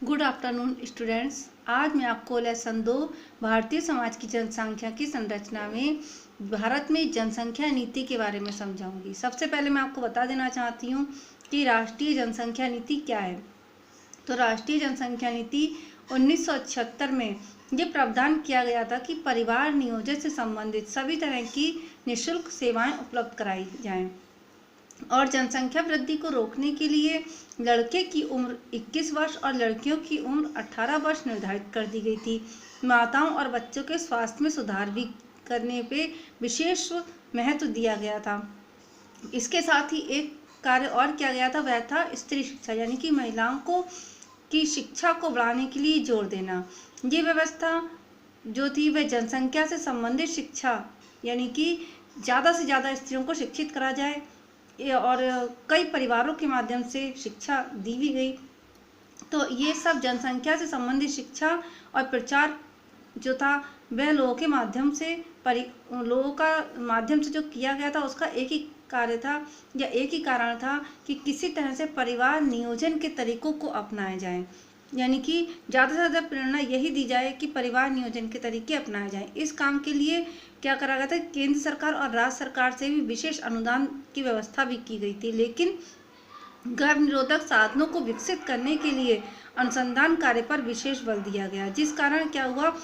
Good afternoon students. आज मैं आपको लेसन 2 भारतीय समाज की जनसंख्या की संरचना में भारत में जनसंख्या नीति के बारे में समझाऊंगी। सबसे पहले मैं आपको बता देना चाहती हूँ कि राष्ट्रीय जनसंख्या नीति क्या है। तो राष्ट्रीय जनसंख्या नीति 1976 में ये प्रावधान किया गया था कि परिवार नियोजन से संबंधित सभी तरह की निःशुल्क सेवाएं उपलब्ध कराई जाएं और जनसंख्या वृद्धि को रोकने के लिए लड़के की उम्र 21 वर्ष और लड़कियों की उम्र 18 वर्ष निर्धारित कर दी गई थी। माताओं और बच्चों के स्वास्थ्य में सुधार भी करने पे विशेष महत्व दिया गया था। इसके साथ ही एक कार्य और किया गया था, वह था स्त्री शिक्षा, यानी कि महिलाओं को की शिक्षा को बढ़ाने के लिए जोर देना। ये व्यवस्था जो थी वह जनसंख्या से संबंधित शिक्षा, यानी कि ज़्यादा से ज़्यादा स्त्रियों को शिक्षित करा जाए और कई परिवारों के माध्यम से शिक्षा दी भी गई। तो ये सब जनसंख्या से संबंधित शिक्षा और प्रचार जो था वह लोगों के माध्यम से जो किया गया था, उसका एक ही कार्य था या एक ही कारण था कि किसी तरह से परिवार नियोजन के तरीकों को अपनाया जाए, यानी कि ज़्यादा से ज़्यादा प्रेरणा यही दी जाए कि परिवार नियोजन के तरीके अपनाए जाएं। इस काम के लिए क्या करा गया था, केंद्र सरकार और राज्य सरकार से भी विशेष अनुदान की व्यवस्था भी की गई थी। लेकिन गर्भ निरोधक साधनों को विकसित करने के लिए अनुसंधान कार्य पर विशेष बल दिया गया, जिस कारण क्या हुआ,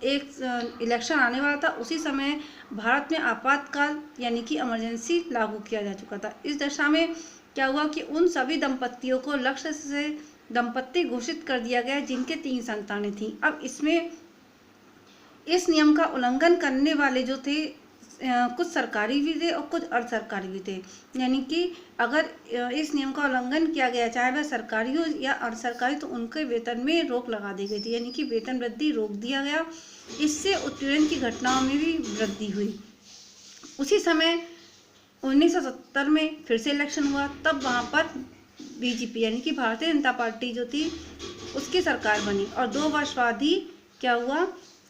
एक इलेक्शन आने वाला था, उसी समय भारत में आपातकाल यानी कि इमरजेंसी लागू किया जा चुका था। इस दशा में क्या हुआ कि उन सभी दंपत्तियों को लक्ष्य से दंपत्ति घोषित कर दिया गया जिनके 3 संतानें थीं। अब इसमें इस नियम का उल्लंघन करने वाले जो थे कुछ सरकारी भी थे और कुछ अर्ध सरकारी भी थे, यानी कि अगर इस नियम का उल्लंघन किया गया, चाहे वह सरकारी हो या अर्ध सरकारी, तो उनके वेतन में रोक लगा दी गई थी, यानी कि वेतन वृद्धि रोक दिया गया। इससे उत्पीड़न की घटनाओं में भी वृद्धि हुई। उसी समय 1970 में फिर से इलेक्शन हुआ, तब वहाँ पर बीजेपी यानी कि भारतीय जनता पार्टी जो थी उसकी सरकार बनी और 2 वर्ष बाद ही क्या हुआ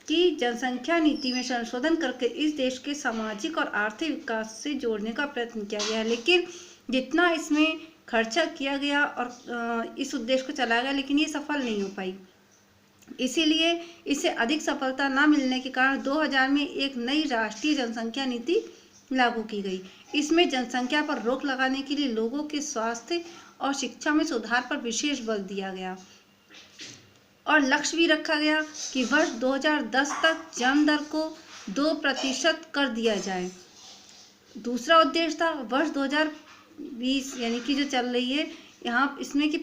कि जनसंख्या नीति में संशोधन करके इस देश के सामाजिक और आर्थिक विकास से जोड़ने का प्रयत्न किया गया। लेकिन जितना इसमें खर्चा किया गया और इस उद्देश्य को चलाया गया, लेकिन ये सफल नहीं हो पाई। इसीलिए इसे अधिक सफलता न मिलने के कारण 2000 में एक नई राष्ट्रीय जनसंख्या नीति लागू की गई। इसमें जनसंख्या पर रोक लगाने के लिए लोगों के स्वास्थ्य और शिक्षा में सुधार पर विशेष बल दिया गया और लक्ष्य भी रखा गया कि वर्ष 2010 तक जन्म दर को 2% कर दिया जाए। दूसरा उद्देश्य था वर्ष 2020 यानी कि जो चल रही है यहाँ, इसमें कि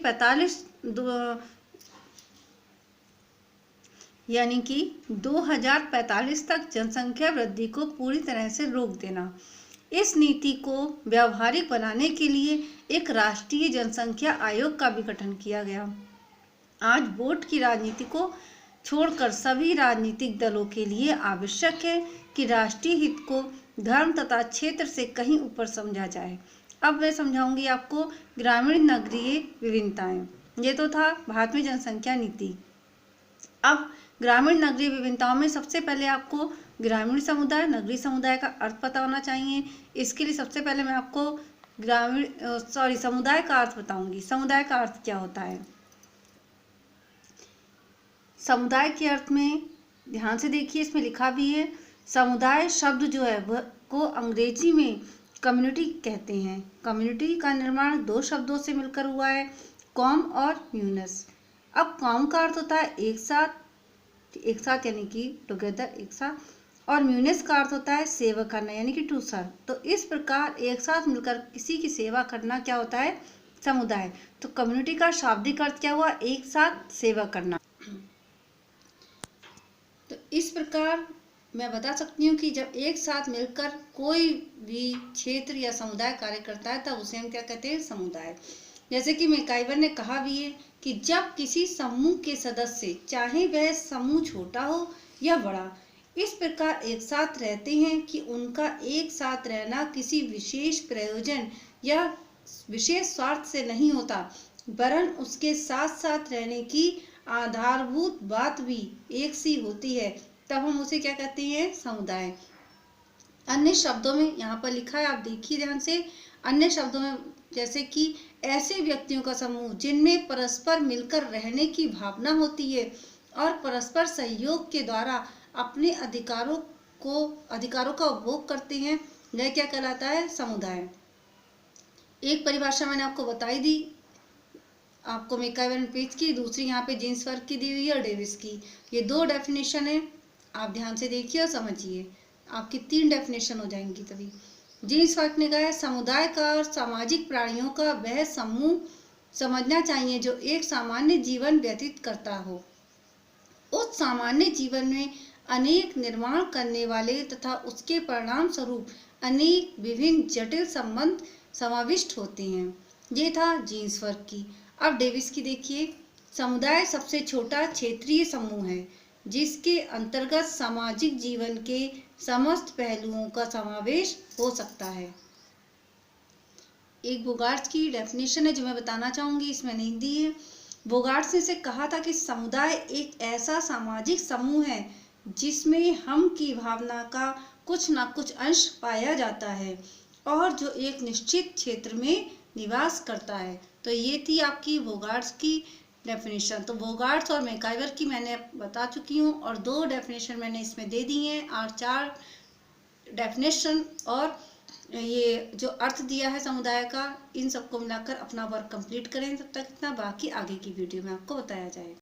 2045 तक जनसंख्या वृद्धि को पूरी तरह से रोक देना। इस नीति को व्यावहारिक बनाने के लिए एक राष्ट्रीय जनसंख्या आयोग का भी गठन किया गया। आज वोट की राजनीति को छोड़कर सभी राजनीतिक दलों के लिए आवश्यक है कि राष्ट्रीय हित को धर्म तथा क्षेत्र से कहीं ऊपर समझा जाए। अब मैं समझाऊंगी आपको ग्रामीण नगरीय विभिन्नताएं। ये तो था भारत में जनसंख्या नीति। अब ग्रामीण नगरीय विभिन्नताओं में सबसे पहले आपको ग्रामीण समुदाय नगरीय समुदाय का अर्थ पता होना चाहिए। इसके लिए सबसे पहले मैं आपको समुदाय का अर्थ बताऊंगी। समुदाय का अर्थ क्या होता है? समुदाय के अर्थ में ध्यान से देखिए, इसमें लिखा भी है। समुदाय शब्द जो है वह को अंग्रेजी में कम्युनिटी कहते हैं। कम्युनिटी का निर्माण 2 शब्दों से मिलकर हुआ है, कॉम और म्यूनस। अब कॉम का अर्थ होता है एक साथ यानी कि टुगेदर, एक साथ, और म्यूनस का अर्थ होता है सेवा करना यानी कि टू सर्व। तो इस प्रकार एक साथ मिलकर किसी की सेवा करना क्या होता है? समुदाय। तो कम्युनिटी का शाब्दिक अर्थ क्या हुआ? एक साथ सेवा करना। तो इस प्रकार मैं बता सकती हूँ कि जब एक साथ मिलकर कोई भी क्षेत्र या समुदाय कार्य करता है तब उसे हम क्या कहते हैं? समुदाय। जैसे कि मैकाइवर ने कहा भी है कि जब किसी समूह के सदस्य, चाहे वह समूह छोटा हो या बड़ा, इस प्रकार एक साथ रहते हैं कि उनका एक साथ रहना किसी विशेष प्रयोजन या विशेष स्वार्थ से नहीं होता, वरन उसके साथ साथ रहने की आधारभूत बात भी एक सी होती है, तब हम उसे क्या कहते हैं? समुदाय। अन्य शब्दों में यहाँ पर लिखा है, आप देखिए ध्यान से। अन्य शब्दों में जैसे कि ऐसे व्यक्तियों का समूह जिनमें परस्पर मिलकर रहने की भावना होती है और परस्पर सहयोग के द्वारा अपने अधिकारों का उपभोग करते हैं, यह क्या कहलाता है? समुदाय। एक परिभाषा मैंने आपको बताई दी, आपको मैकइवर पेज की, दूसरी यहाँ पे जीन्सबर्ग की दी हुई है और डेविस की। ये 2 डेफिनेशन है, आप ध्यान से देखिए और समझिए, आपकी 3 डेफिनेशन हो जाएंगी तभी। जीन्सबर्ग ने कहा है समुदाय का और सामाजिक प्राणियों का वह समूह समझना चाहिए जो एक सामान्य जीवन व्यतीत करता हो। उस सामान्य जीवन में अनेक निर्माण करने वाले तथा उसके परिणाम स्वरूप अनेक विभिन्न जटिल संबंध समाविष्ट होते हैं। ये था जीन्सबर्ग की। अब डेविस की देखिए, समुदाय सबसे छोटा क्षेत्रीय समूह है जिसके अंतर्गत सामाजिक जीवन के समस्त पहलुओं का समावेश हो सकता है। एक बोगार्ट्स की डेफिनेशन है जो मैं बताना चाहूंगी, इसमें नहीं दी है। बोगार्ट्स ने से कहा था कि समुदाय एक ऐसा सामाजिक समूह है जिसमें हम की भावना का कुछ ना कुछ अंश पाया जाता है और जो एक निश्चित क्षेत्र में निवास करता है। तो ये थी आपकी बोगार्ट्स की डेफिनेशन। तो बोगार्ट्स और मैकइवर की मैंने बता चुकी हूँ और 2 डेफिनेशन मैंने इसमें दे दी हैं और 4 डेफिनेशन और ये जो अर्थ दिया है समुदाय का, इन सबको मिलाकर अपना वर्क कंप्लीट करें। तब तक इतना, बाकी आगे की वीडियो में आपको बताया जाएगा।